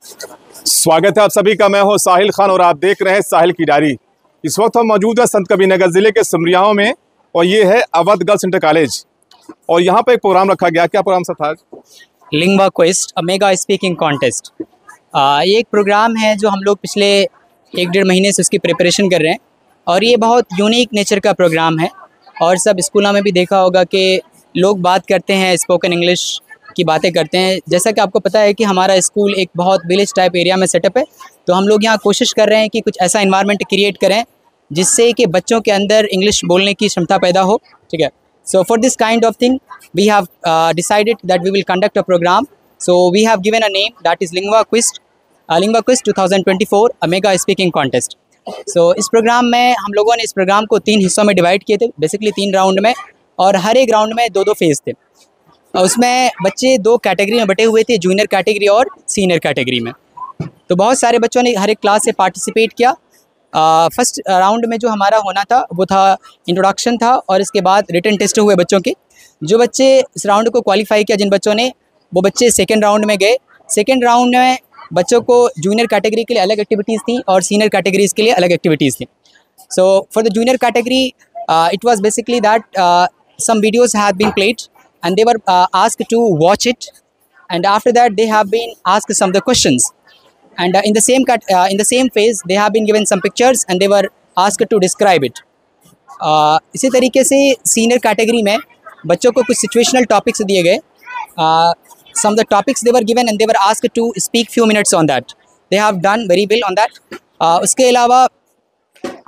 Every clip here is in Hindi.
स्वागत है आप सभी का। मैं हूं साहिल खान और आप देख रहे हैं साहिल की डायरी। इस वक्त हम मौजूद है संत कबीरनगर जिले के सिमरियाओं में और ये है अवध गर्ल्स इंटर कॉलेज और यहाँ पे एक प्रोग्राम रखा गया। क्या प्रोग्राम था? Linguaquist, a mega speaking contest. ये एक प्रोग्राम है जो हम लोग पिछले 1-1.5 महीने से उसकी प्रिपरेशन कर रहे हैं और ये बहुत यूनिक नेचर का प्रोग्राम है। और सब स्कूलों में भी देखा होगा कि लोग बात करते हैं, स्पोकन इंग्लिश की बातें करते हैं। जैसा कि आपको पता है कि हमारा स्कूल एक बहुत विलेज टाइप एरिया में सेटअप है, तो हम लोग यहाँ कोशिश कर रहे हैं कि कुछ ऐसा इन्वायरमेंट क्रिएट करें जिससे कि बच्चों के अंदर इंग्लिश बोलने की क्षमता पैदा हो। ठीक है, so for this kind of thing we have decided that we will conduct a program. So we have given a name, that is Lingua Quest 2024 a mega speaking contest. So इस प्रोग्राम में हम लोगों ने इस प्रोग्राम को 3 हिस्सों में डिवाइड किए थे, बेसिकली 3 राउंड में, और हर एक राउंड में 2-2 फेज़ थे। उसमें बच्चे 2 कैटेगरी में बटे हुए थे, जूनियर कैटेगरी और सीनियर कैटेगरी में। तो बहुत सारे बच्चों ने हर एक क्लास से पार्टिसिपेट किया। फर्स्ट राउंड में जो हमारा होना था वो था इंट्रोडक्शन था और इसके बाद रिटन टेस्ट हुए बच्चों के। जो बच्चे इस राउंड को क्वालिफाई किया, जिन बच्चों ने, वो बच्चे सेकेंड राउंड में गए। सेकेंड राउंड में बच्चों को जूनियर कैटेगरी के लिए अलग एक्टिविटीज़ थी और सीनियर कैटेगरीज़ के लिए अलग एक्टिविटीज़ थी। So for the junior category it was basically that some videos have been played and they were asked to watch it, and after that they have been asked some of the questions, and in the same phase they have been given some pictures and they were asked to describe it. इसी तरीके से सीनियर कैटेगरी में बच्चों को कुछ सिचुएशनल टॉपिक्स दिए गए। some of the topics they were given and they were asked to speak few minutes on that. They have done very well on that. उसके अलावा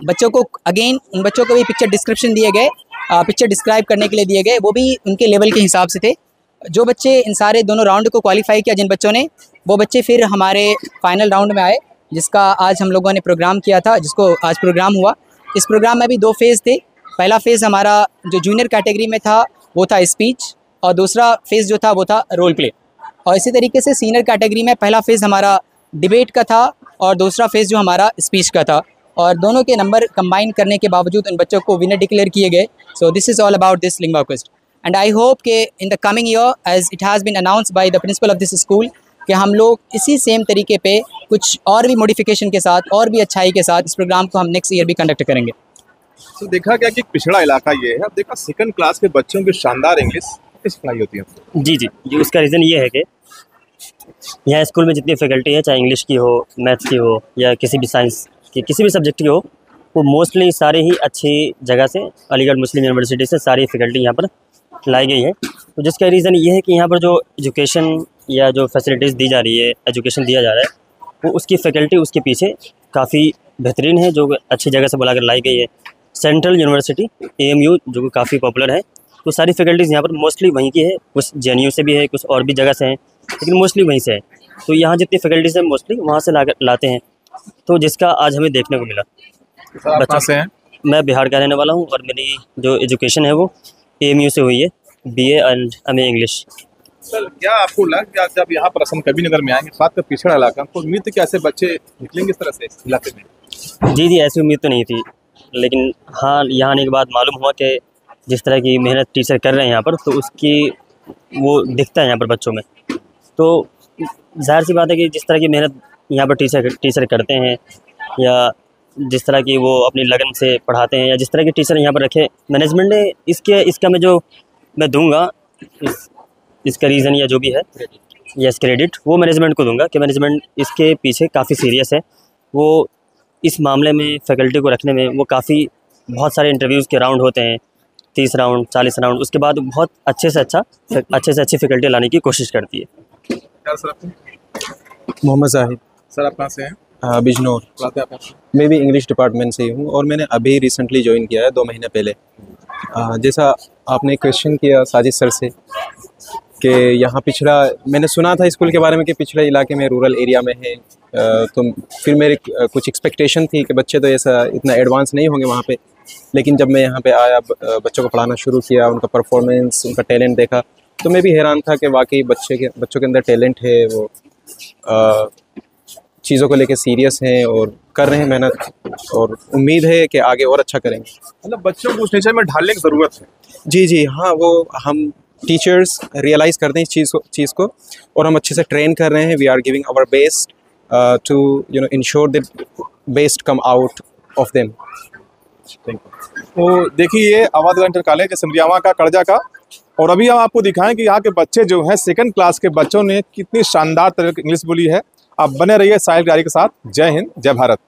बच्चों को अगेन उन बच्चों को भी पिक्चर डिस्क्रिप्शन दिए गए, पिक्चर डिस्क्राइब करने के लिए दिए गए, वो भी उनके लेवल के हिसाब से थे। जो बच्चे इन सारे दोनों राउंड को क्वालिफाई किया, जिन बच्चों ने, वो बच्चे फिर हमारे फाइनल राउंड में आए, जिसका आज हम लोगों ने प्रोग्राम किया था, जिसको आज प्रोग्राम हुआ। इस प्रोग्राम में भी 2 फेज़ थे। पहला फेज़ हमारा जो जूनियर कैटेगरी में था वो था स्पीच, और दूसरा फेज़ जो था वो था रोल प्ले। और इसी तरीके से सीनियर कैटेगरी में पहला फेज़ हमारा डिबेट का था और दूसरा फेज़ जो हमारा स्पीच का था, और दोनों के नंबर कंबाइन करने के बावजूद उन बच्चों को विनर डिक्लेयर किए गए। So this is all about this lingua quiz, and I hope कि in the coming year, as it has been announced by the principal of this school, कि हम लोग इसी सेम तरीके पे कुछ और भी मॉडिफिकेशन के साथ और भी अच्छाई के साथ इस प्रोग्राम को हम नेक्स्ट ईयर भी कंडक्ट करेंगे। तो देखा गया कि पिछड़ा इलाका ये है। अब देखा सेकंड क्लास के बच्चों की शानदार इंग्लिश किस पढ़ाई होती है? जी, उसका रीज़न ये है कि यहाँ स्कूल में जितनी फैकल्टी है, चाहे इंग्लिश की हो, मैथ्स की हो, या किसी भी साइंस की, किसी भी सब्जेक्ट की हो, वो मोस्टली सारे ही अच्छी जगह से, अलीगढ़ मुस्लिम यूनिवर्सिटी से सारी फैकल्टी यहाँ पर लाई गई है। तो जिसका रीज़न ये है कि यहाँ पर जो एजुकेशन या जो फैसिलिटीज़ दी जा रही है, एजुकेशन दिया जा रहा है, वो उसकी फैकल्टी उसके पीछे काफ़ी बेहतरीन है, जो अच्छी जगह से बुला कर लाई गई है। सेंट्रल यूनिवर्सिटी AMU जो पॉपुलर पॉपुलर है, तो सारी फैकल्टीज़ यहाँ पर मोस्टली वहीं की है। कुछ JNU से भी है, कुछ और भी जगह से हैं, लेकिन मोस्टली वहीं से है। तो यहाँ जितनी फैकल्टीज़ हैं मोस्टली वहाँ से लाते हैं, तो जिसका आज हमें देखने को मिला। बच्चों से हैं? मैं बिहार का रहने वाला हूँ और मेरी जो एजुकेशन है वो AMU से हुई है, BA and MA English. Sir, क्या आपको लगा जब यहाँ पर संत कबीरनगर में आएंगे, खासकर पिछड़ा इलाका, तो उम्मीद थी कि ऐसे बच्चे निकलेंगे इस तरह से इस इलाके में? जी, ऐसी उम्मीद तो नहीं थी, लेकिन हाँ, यहाँ आने के बाद मालूम हुआ कि जिस तरह की मेहनत टीचर कर रहे हैं यहाँ पर, तो उसकी वो दिखता है यहाँ पर बच्चों में। तो जाहिर सी बात है कि जिस तरह की मेहनत यहाँ पर टीचर करते हैं, या जिस तरह की वो अपनी लगन से पढ़ाते हैं, या जिस तरह के टीचर यहाँ पर रखे मैनेजमेंट ने, इसका मैं दूंगा इसका रीज़न या जो भी है, यस, क्रेडिट वो मैनेजमेंट को दूंगा कि मैनेजमेंट इसके पीछे काफ़ी सीरियस है। वो इस मामले में फैकल्टी को रखने में वो बहुत सारे इंटरव्यूज़ के राउंड होते हैं, 30 राउंड, 40 राउंड, उसके बाद बहुत अच्छे से अच्छी फैकल्टी लाने की कोशिश करती है। क्या सर आपको? मोहम्मद जाहिद। सर, आप कहाँ से हैं? बिजनौर। मैं भी इंग्लिश डिपार्टमेंट से ही हूँ और मैंने अभी रिसेंटली ज्वाइन किया है 2 महीने पहले। जैसा आपने क्वेश्चन किया साजिद सर से कि यहाँ पिछड़ा, मैंने सुना था स्कूल के बारे में कि पिछड़े इलाके में, रूरल एरिया में है, तो फिर मेरे कुछ एक्सपेक्टेशन थी कि बच्चे तो ऐसा इतना एडवांस नहीं होंगे वहाँ पे। लेकिन जब मैं यहाँ पे आया, बच्चों को पढ़ाना शुरू किया, उनका परफॉर्मेंस, उनका टैलेंट देखा, तो मैं भी हैरान था कि वाकई बच्चों के अंदर टैलेंट है, वो चीज़ों को लेके सीरियस हैं और कर रहे हैं मेहनत, और उम्मीद है कि आगे और अच्छा करेंगे। मतलब बच्चों को उस नेचर में ढालने की ज़रूरत है। जी, हाँ, वो हम टीचर्स रियलाइज़ करते हैं इस चीज़ को और हम अच्छे से ट्रेन कर रहे हैं। We are giving our best to ensure that best come out of them. तो देखिए ये अवध इंटर कॉलेज है सिमरियावा का, कड़जा का। और अभी हम आपको दिखाएं कि यहाँ के बच्चे जो हैं सेकंड क्लास के बच्चों ने कितनी शानदार तरह की इंग्लिश बोली है। आप बने रहिए साहिल किडारी के साथ। जय हिंद, जय भारत।